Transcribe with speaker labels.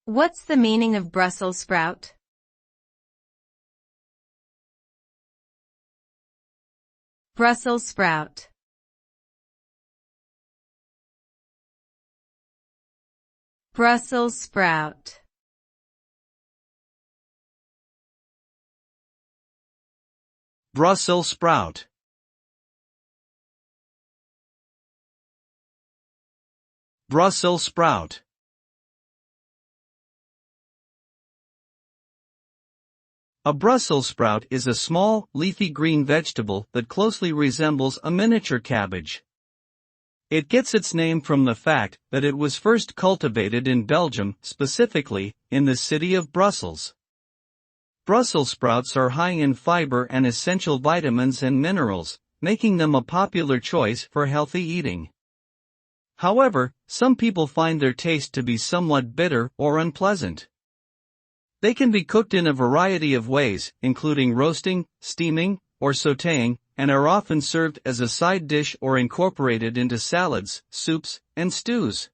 Speaker 1: What's the meaning of Brussels sprout? Brussels sprout. Brussels sprout.
Speaker 2: Brussels sprout. Brussels sprout. A Brussels sprout is a small, leafy green vegetable that closely resembles a miniature cabbage. It gets its name from the fact that it was first cultivated in Belgium, specifically, in the city of Brussels. Brussels sprouts are high in fiber and essential vitamins and minerals, making them a popular choice for healthy eating. However, some people find their taste to be somewhat bitter or unpleasant. They can be cooked in a variety of ways, including roasting, steaming, or sautéing, and are often served as a side dish or incorporated into salads, soups, and stews.